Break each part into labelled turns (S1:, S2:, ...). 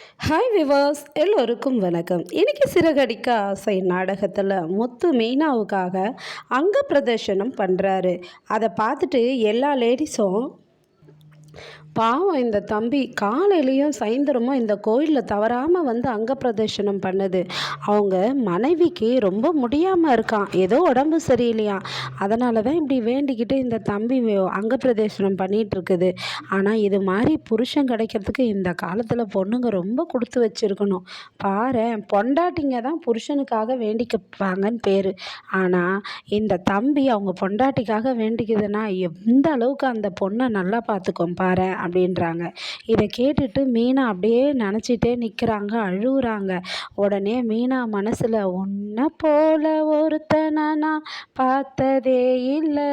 S1: Hi விவாஸ், எல்லோருக்கும் வணக்கம். இன்னைக்கு சிறகடிக்க ஆசை நாடகத்தில் முத்து மீனாவுக்காக அங்க பிரதர்ஷனம் பண்ணுறாரு. அதை பார்த்துட்டு எல்லா லேடிஸும் பாவம் இந்த தம்பி காலையிலையும் சாயந்தரமும் இந்த கோயிலில் தவறாமல் வந்து அங்க பிரதர்ஷனம் பண்ணுது. அவங்க மனைவிக்கு ரொம்ப முடியாமல் இருக்கான், ஏதோ உடம்பு சரியில்லையா, அதனால தான் இப்படி வேண்டிக்கிட்டு இந்த தம்பி அங்க பிரதர்ஷனம் பண்ணிகிட்டு இருக்குது. ஆனால் இது மாதிரி புருஷன் கிடைக்கிறதுக்கு இந்த காலத்தில் பொண்ணுங்க ரொம்ப கொடுத்து வச்சுருக்கணும். பாரேன், பொண்டாட்டிங்க தான் புருஷனுக்காக வேண்டிக்கப்பாங்கன்னு பேர். ஆனால் இந்த தம்பி அவங்க பொண்டாட்டிக்காக வேண்டிக்குதுன்னா எந்த அளவுக்கு அந்த பொண்ணை நல்லா பார்த்துக்கும் பாரு அப்படின்றாங்க. இதை கேட்டுட்டு மீனா அப்படியே நினச்சிட்டே நிற்கிறாங்க, அழுகுறாங்க. உடனே மீனா மனசில் உன்னை போல ஒருத்தனை நான் பார்த்ததே இல்லை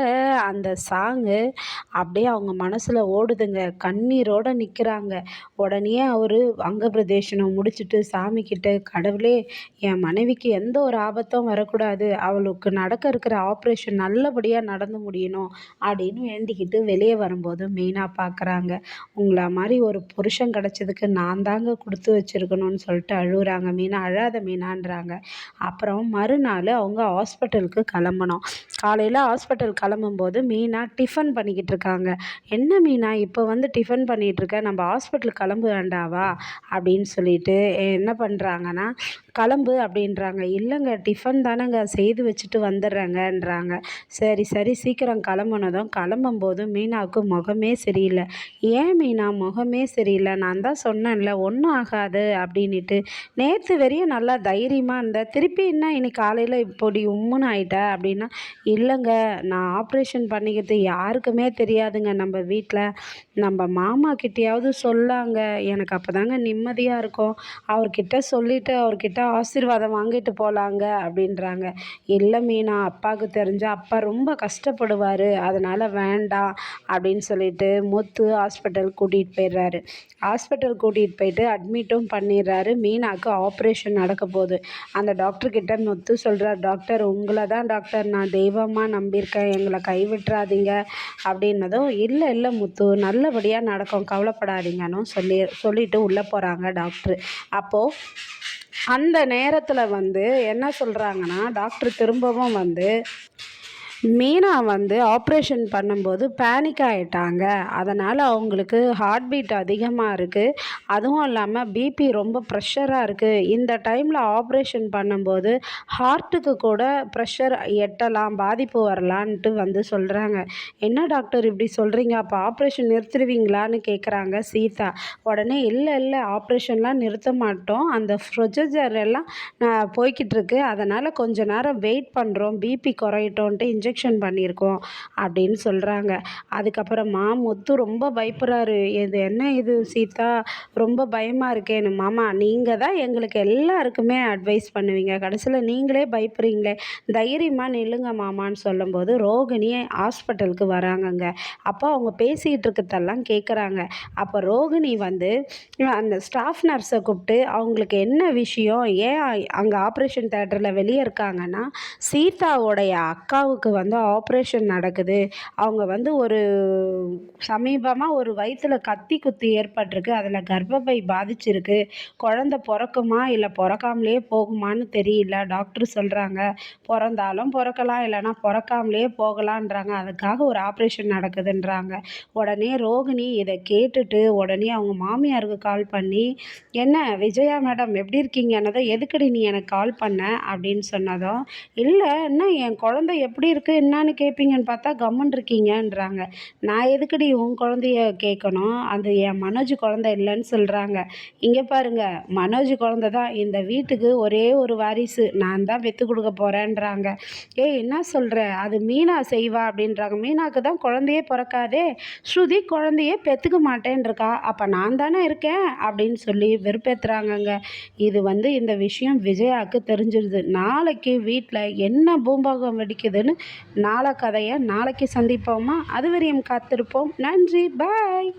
S1: அந்த சாங்கு அப்படியே அவங்க மனசில் ஓடுதுங்க. கண்ணீரோடு நிற்கிறாங்க. உடனே அவர் அங்க பிரதேசனம் முடிச்சுட்டு சாமிக்கிட்ட, கடவுளே என் மனைவிக்கு எந்த ஒரு ஆபத்தும் வரக்கூடாது, அவளுக்கு நடக்க இருக்கிற ஆப்ரேஷன் நல்லபடியாக நடந்து முடியணும் அப்படின்னு வேண்டிக்கிட்டு வெளியே வரும்போது மீனா பார்க்குறாங்க. உங்களை மாதிரி ஒரு புருஷன் கிடச்சதுக்கு நான் தாங்க கொடுத்து வச்சுருக்கணும்னு சொல்லிட்டு அழுகுறாங்க. மீனா அழாத மீனான்றாங்க. அப்புறம் மறுநாள் அவங்க ஹாஸ்பிட்டலுக்கு கிளம்பணும். காலையில் ஹாஸ்பிட்டல் கிளம்பும்போது மீனா டிஃபன் பண்ணிக்கிட்டு இருக்காங்க. என்ன மீனா இப்போ வந்து டிஃபன் பண்ணிகிட்ருக்க, நம்ம ஹாஸ்பிட்டல் கிளம்பு வேண்டாவா அப்படின்னு சொல்லிட்டு என்ன பண்ணுறாங்கன்னா, கிளம்பு அப்படின்றாங்க. இல்லைங்க, டிஃபன் தானேங்க செய்து வச்சுட்டு வந்துடுறேங்கன்றாங்க. சரி சரி சீக்கிரம் கிளம்புனதும் கிளம்பும்போது மீனாவுக்கு முகமே சரியில்லை. ஏன் மீனா முகமே சரியில்லை, நான் தான் சொன்னேன்ல ஒன்றும் ஆகாது அப்படின்ட்டு, நேற்று வரையும் நல்லா தைரியமாக இருந்த, திருப்பி என்ன இன்னைக்கு காலையில் இப்படி உம்முன்னு ஆயிட்ட அப்படின்னா, இல்லைங்க நான் ஆப்ரேஷன் பண்ணிக்கிறது யாருக்குமே தெரியாதுங்க நம்ம வீட்டில், நம்ம மாமா கிட்டேயாவது சொல்லாங்க, எனக்கு அப்போ தாங்க நிம்மதியாக இருக்கும், அவர்கிட்ட சொல்லிவிட்டு அவர்கிட்ட ஆசீர்வாதம் வாங்கிட்டு போகலாங்க அப்படின்றாங்க. இல்லை மீனா, அப்பாவுக்கு தெரிஞ்சால் அப்பா ரொம்ப கஷ்டப்படுவார், அதனால் வேண்டாம் அப்படின்னு சொல்லிட்டு முத்து ஹாஸ்பிட்டல் கூட்டிகிட்டு போயிடுறாரு. ஹாஸ்பிட்டல் கூட்டிகிட்டு போயிட்டு அட்மிட்டும் பண்ணிடுறாரு. மீனாவுக்கு ஆப்ரேஷன் நடக்க போகுது. அந்த டாக்டர்கிட்ட முத்து சொல்கிறார், டாக்டர் உங்களை தான் டாக்டர் நான் தெய்வமாக நம்பியிருக்கேன், எங்களை கைவிட்டுறாதீங்க அப்படின்னதும், இல்லை இல்லை முத்து நல்லபடியாக நடக்கும் கவலைப்படாதீங்கன்னு சொல்லிட்டு உள்ளே போகிறாங்க டாக்டர். அப்போது அந்த நேரத்தில் வந்து என்ன சொல்கிறாங்கன்னா, டாக்டர் திரும்பவும் வந்து மீனா வந்து ஆப்ரேஷன் பண்ணும்போது பேனிக் ஆகிட்டாங்க, அதனால் அவங்களுக்கு ஹார்ட் பீட் அதிகமாக இருக்குது, அதுவும் இல்லாமல் பிபி ரொம்ப ப்ரெஷராக இருக்குது, இந்த டைமில் ஆப்ரேஷன் பண்ணும்போது ஹார்ட்டுக்கு கூட ப்ரெஷர் எட்டலாம், பாதிப்பு வரலான்ட்டு வந்து சொல்கிறாங்க. என்ன டாக்டர் இப்படி சொல்கிறீங்க, அப்போ ஆப்ரேஷன் நிறுத்திடுவீங்களான்னு கேட்குறாங்க சீதா. உடனே இல்லை இல்லை ஆப்ரேஷன்லாம் நிறுத்த மாட்டோம், அந்த ப்ரொசீஜர் எல்லாம் போய்கிட்டு இருக்கு, அதனால் கொஞ்ச நேரம் வெயிட் பண்ணுறோம், பிபி குறையட்டோன்ட்டு இன்ஜெக்ஷன் பண்ணியிருக்கோம் அப்படின்னு சொல்கிறாங்க. அதுக்கப்புறமா முத்து ரொம்ப பயப்படுறாரு. இது என்ன இது சீதா, ரொம்ப பயமாக இருக்கேன்னு. மாமா நீங்கள் தான் எங்களுக்கு எல்லாருக்குமே அட்வைஸ் பண்ணுவீங்க, கடைசியில் நீங்களே பயப்படுறீங்களே, தைரியமாக நில்லுங்க மாமான்னு சொல்லும்போது ரோகிணி ஹாஸ்பிட்டலுக்கு வராங்கங்க. அப்போ அவங்க பேசிகிட்டு இருக்கிறதெல்லாம் கேட்குறாங்க. அப்போ ரோகிணி வந்து அந்த ஸ்டாஃப் நர்ஸை கூப்பிட்டு அவங்களுக்கு என்ன விஷயம், ஏன் அங்கே ஆப்ரேஷன் தேட்டரில் வெளியே இருக்காங்கன்னா, சீதாவோடைய அக்காவுக்கு வந்து ஆப்ரேஷன் நடக்குது, அவங்க வந்து ஒரு சமீபமாக ஒரு வயிற்றில் கத்தி குத்து ஏற்பட்டிருக்கு, அதில் கர்ப்பப்பை பாதிச்சிருக்கு, குழந்தை பிறக்குமா இல்லை பிறக்காமலே போகுமான்னு தெரியல, டாக்டர் சொல்கிறாங்க பிறந்தாலும் பிறக்கலாம் இல்லைனா பிறக்காமலே போகலான்றாங்க, அதுக்காக ஒரு ஆப்ரேஷன் நடக்குதுன்றாங்க. உடனே ரோகிணி இதை கேட்டுட்டு உடனே அவங்க மாமியாருக்கு கால் பண்ணி, என்ன விஜயா மேடம் எப்படி இருக்கீங்கன்னதும், எதுக்கடி நீ எனக்கு கால் பண்ண அப்படின்னு சொன்னதும், இல்லை என்ன என் குழந்தை எப்படி இருக்குது என்னான்னு கேட்பீங்கன்னு பார்த்தா கம்முன்னு இருக்கீங்கன்றாங்க. நான் எதுக்கடி உன் குழந்தைய கேட்கணும், அது என் மனோஜ் குழந்தை இல்லைன்னு சொல்கிறாங்க. இங்கே பாருங்க, மனோஜ் குழந்தை தான் இந்த வீட்டுக்கு ஒரே ஒரு வாரிசு, நான் தான் பெற்று கொடுக்க போகிறேன்றாங்க. ஏய் என்ன சொல்கிற, அது மீனா செய்வா அப்படின்றாங்க. மீனாவுக்கு தான் குழந்தையே பிறக்காதே, ஸ்ருதி குழந்தையே பெற்றுக்க மாட்டேன்ருக்கா, அப்போ நான் தானே இருக்கேன் அப்படின்னு சொல்லி வெறுப்பேற்றுறாங்கங்க. இது வந்து இந்த விஷயம் விஜயாவுக்கு தெரிஞ்சிடுது. நாளைக்கு வீட்டில் என்ன பூம்பாகம் வெடிக்குதுன்னு நாளை கதையை நாளைக்கு சந்திப்போமா, அதுவரையும் காத்திருப்போம். நன்றி, பாய்.